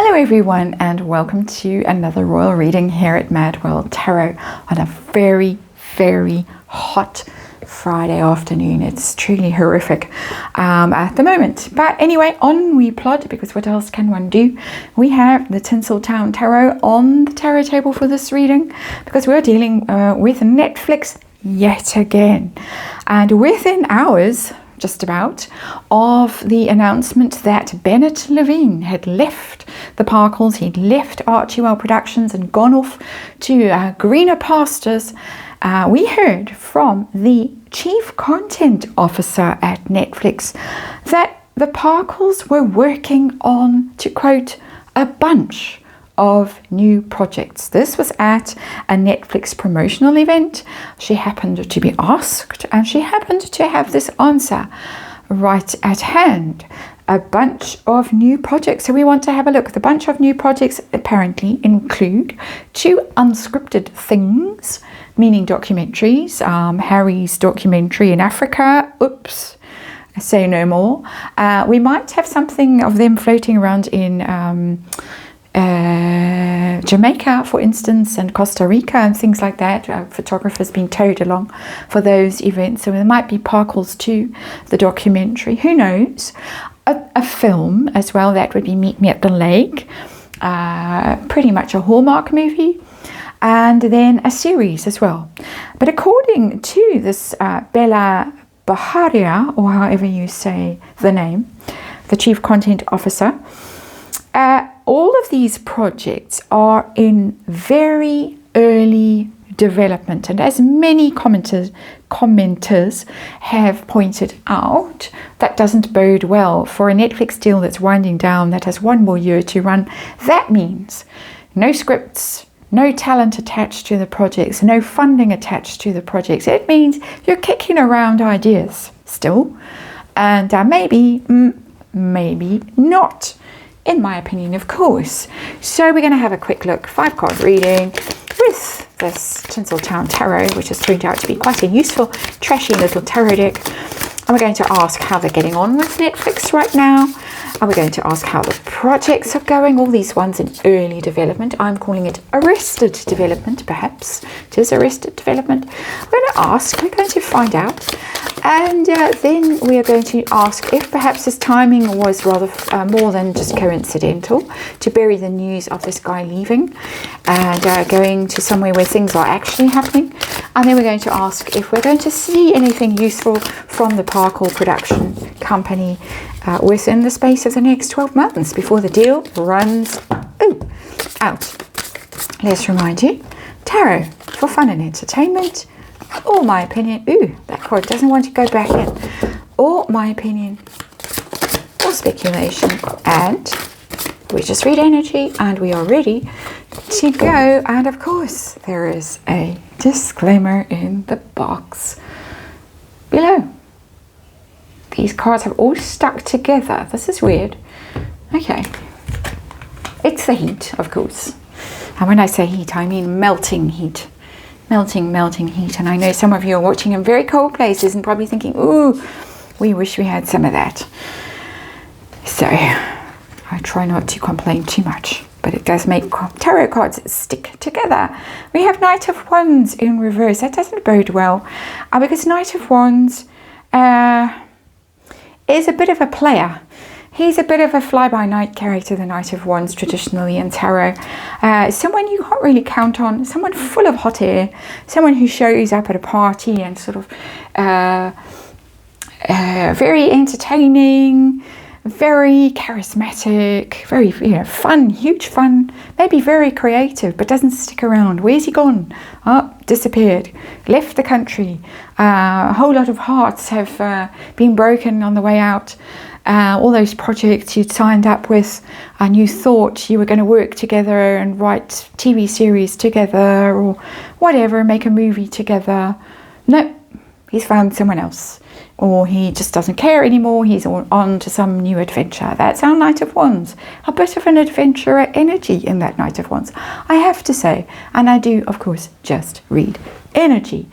Hello everyone, and welcome to another royal reading here at MadWorldTarot on a very, very hot Friday afternoon. It's truly horrific at the moment. But anyway, on we plod, because what else can one do? We have the Tinseltown Tarot on the tarot table for this reading, because we're dealing with Netflix yet again. And within hours, just about, of the announcement that Bennett Levine had left the Parkles, he'd left Archewell Productions and gone off to greener pastures, we heard from the Chief Content Officer at Netflix that the Parkles were working on, to quote, a bunch of new projects. This was at a Netflix promotional event. She happened to be asked, and she happened to have this answer right at hand. A bunch of new projects. So we want to have a look. The bunch of new projects apparently include 2 unscripted things, meaning documentaries. Harry's documentary in Africa. Oops. I say no more. We might have something of them floating around in Jamaica, for instance, and Costa Rica and things like that. Photographers being towed along for those events. So there might be Parkles too, the documentary. Who knows? A film as well. That would be Meet Me at the Lake. Pretty much a Hallmark movie. And then a series as well. But according to this Bella Baharia, or however you say the name, the Chief Content Officer, all of these projects are in very early development, and as many commenters have pointed out, that doesn't bode well for a Netflix deal that's winding down, that has 1 more year to run. That means no scripts, no talent attached to the projects, no funding attached to the projects. It means you're kicking around ideas still, and maybe not, in my opinion, of course. So we're going to have a quick look, 5-card reading with this Tinseltown Tarot, which has turned out to be quite a useful, trashy little tarot deck. And we're going to ask how they're getting on with Netflix right now. And we're going to ask how the projects are going, all these ones in early development. I'm calling it arrested development, perhaps. It is arrested development. We're going to ask, we're going to find out. And then we are going to ask if perhaps his timing was rather more than just coincidental, to bury the news of this guy leaving and going to somewhere where things are actually happening. And then we're going to ask if we're going to see anything useful from the Parkles production company within the space of the next 12 months before the deal runs out. Let's remind you, tarot for fun and entertainment, or my opinion, that card doesn't want to go back in, or my opinion, or speculation, and we just read energy, and we are ready to go. And of course, there is a disclaimer in the box below. These cards have all stuck together. This is weird. Okay. It's the heat, of course. And when I say heat, I mean melting heat. Melting heat. And I know some of you are watching in very cold places and probably thinking, ooh, we wish we had some of that. So I try not to complain too much, but it does make tarot cards stick together. We have Knight of Wands in reverse. That doesn't bode well, because Knight of Wands is a bit of a player. He's a bit of a fly-by-night character, the Knight of Wands, traditionally in tarot. Someone you can't really count on, someone full of hot air, someone who shows up at a party and sort of very entertaining, very charismatic, very fun, huge fun, maybe very creative, but doesn't stick around. Where's he gone? Oh, disappeared, left the country. A whole lot of hearts have been broken on the way out. All those projects you'd signed up with, and you thought you were going to work together and write TV series together or whatever, make a movie together. No, he's found someone else, or he just doesn't care anymore. He's on to some new adventure. That's our Knight of Wands. A bit of an adventurer energy in that Knight of Wands, I have to say. And I do, of course, just read energy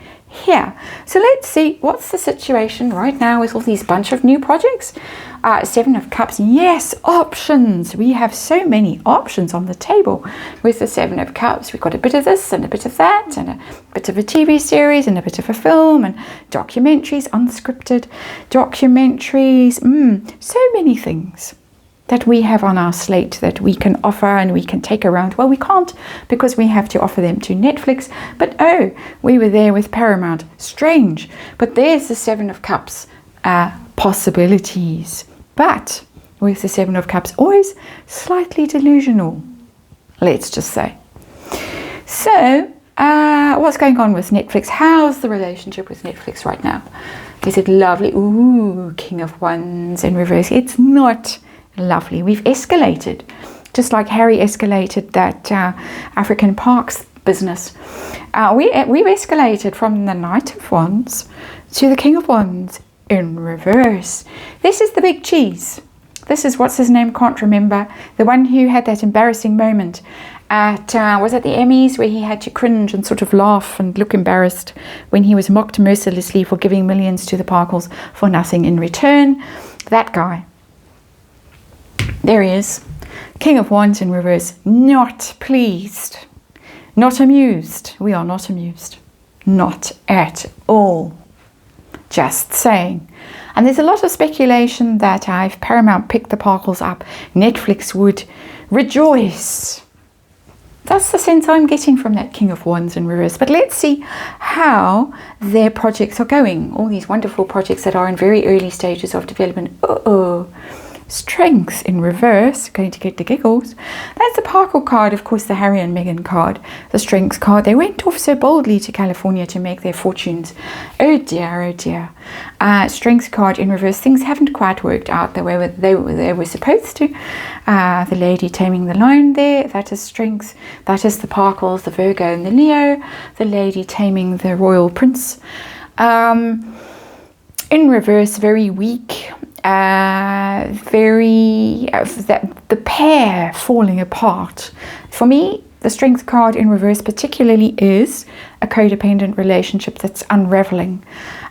here. So let's see what's the situation right now with all these bunch of new projects. Seven of Cups, yes, options. We have so many options on the table with the Seven of Cups. We've got a bit of this and a bit of that and a bit of a TV series and a bit of a film and documentaries, unscripted documentaries, so many things that we have on our slate that we can offer and we can take around. Well, we can't because we have to offer them to Netflix, but oh, we were there with Paramount. Strange, but there's the Seven of Cups possibilities. But with the Seven of Cups, always slightly delusional, let's just say. So, what's going on with Netflix? How's the relationship with Netflix right now? Is it lovely? Ooh, King of Wands in reverse. It's not lovely. We've escalated, just like Harry escalated that African Parks business. We've escalated from the Knight of Wands to the King of Wands in reverse. This is the big cheese. This is, what's his name, can't remember, the one who had that embarrassing moment at was it the Emmys, where he had to cringe and sort of laugh and look embarrassed when he was mocked mercilessly for giving millions to the Parkles for nothing in return. That guy, there he is, King of Wands in reverse. Not pleased, not amused. We are not amused, not at all. Just saying. And there's a lot of speculation that if Paramount picked the Parkles up, Netflix would rejoice. That's the sense I'm getting from that King of Wands in reverse. But let's see how their projects are going. All these wonderful projects that are in very early stages of development. Strength in reverse, going to get the giggles. That's the Parkle card, of course, the Harry and Meghan card, the Strength card. They went off so boldly to California to make their fortunes. Oh dear, oh dear. Strength card in reverse. Things haven't quite worked out the way they were supposed to. The lady taming the lion there, that is Strength. That is the Parkles, the Virgo and the Leo. The lady taming the royal prince. In reverse, very weak. The pair falling apart. For me, the Strength card in reverse particularly is a codependent relationship that's unraveling,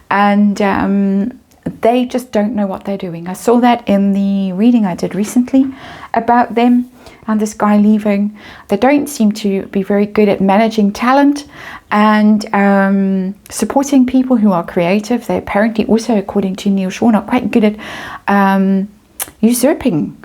and they just don't know what they're doing. I saw that in the reading I did recently about them and this guy leaving. They don't seem to be very good at managing talent and supporting people who are creative. They apparently also, according to Neil Shaw, are quite good at usurping,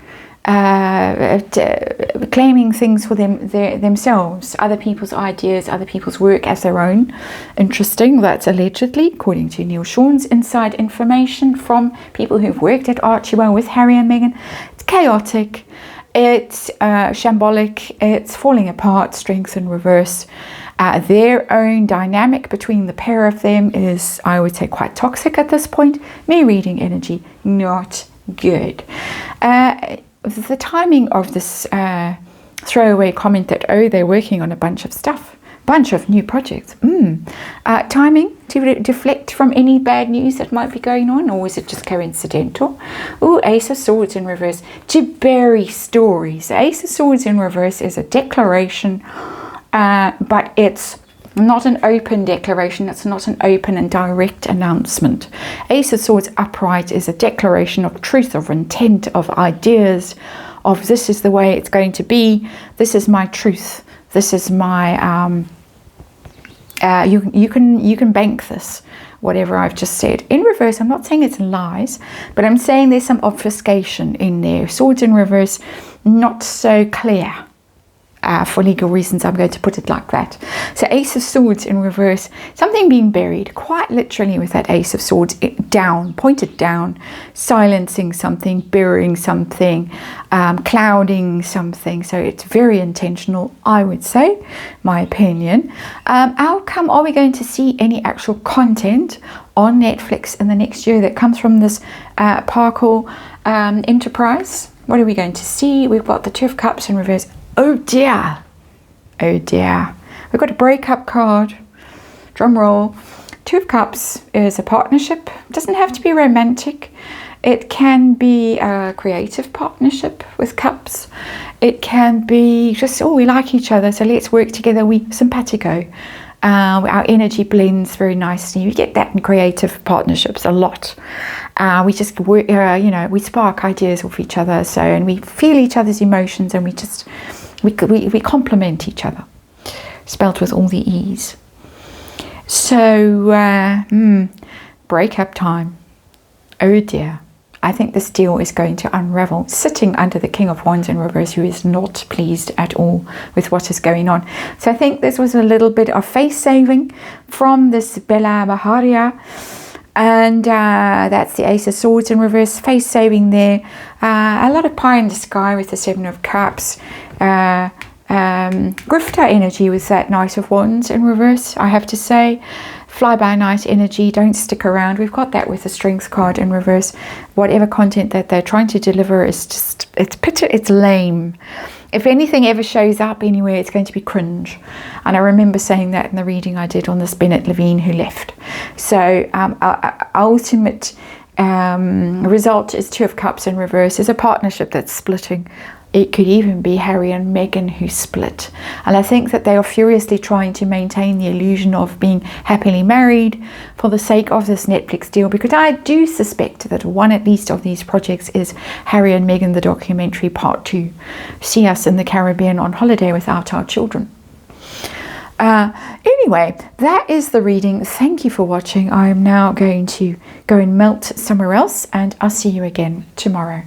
claiming things for themselves, other people's ideas, other people's work as their own. Interesting. That's allegedly, according to Neil Shaw's inside information from people who've worked at Archewell with Harry and Meghan. It's chaotic. It's shambolic. It's falling apart. Strength in reverse. Their own dynamic between the pair of them is, I would say, quite toxic at this point. Me reading energy, not good. The timing of this throwaway comment that, oh, they're working on a bunch of stuff, bunch of new projects. Timing to deflect from any bad news that might be going on, or is it just coincidental? Oh, Ace of Swords in reverse. To bury stories. Ace of Swords in reverse is a declaration, but it's not an open declaration. It's not an open and direct announcement. Ace of Swords upright is a declaration of truth, of intent, of ideas, of this is the way it's going to be. This is my truth. This is my you can bank this, whatever I've just said. In reverse, I'm not saying it's lies, but I'm saying there's some obfuscation in there. Swords in reverse, not so clear. For legal reasons, I'm going to put it like that. So Ace of Swords in reverse, something being buried, quite literally with that Ace of Swords down, pointed down, silencing something, burying something, clouding something. So it's very intentional, I would say, my opinion. Outcome, are we going to see any actual content on Netflix in the next year that comes from this Parkle enterprise? What are we going to see? We've got the Two of Cups in reverse. Oh dear, oh dear. We've got a breakup card, drum roll. Two of Cups is a partnership. It doesn't have to be romantic. It can be a creative partnership with cups. It can be just, oh, we like each other, so let's work together, we simpatico. Our energy blends very nicely. We get that in creative partnerships a lot. We just work, we spark ideas off each other. So, and we feel each other's emotions, and we complement each other. Spelt with all the E's. So, breakup time. Oh dear. I think this deal is going to unravel, sitting under the King of Wands in reverse, who is not pleased at all with what is going on. So I think this was a little bit of face saving from this Bella Baharia. And that's the Ace of Swords in reverse, face saving there. A lot of pie in the sky with the Seven of Cups. Grifter energy with that Knight of Wands in reverse, I have to say. Fly-by-night energy, don't stick around. We've got that with the Strength card in reverse. Whatever content that they're trying to deliver is just, it's lame. If anything ever shows up anywhere, it's going to be cringe. And I remember saying that in the reading I did on this Bennett Levine who left. So ultimate result is Two of Cups in reverse. Is a partnership that's splitting. It could even be Harry and Meghan who split. And I think that they are furiously trying to maintain the illusion of being happily married for the sake of this Netflix deal, because I do suspect that one at least of these projects is Harry and Meghan, the documentary part 2. See us in the Caribbean on holiday without our children. Anyway, that is the reading. Thank you for watching. I am now going to go and melt somewhere else, and I'll see you again tomorrow.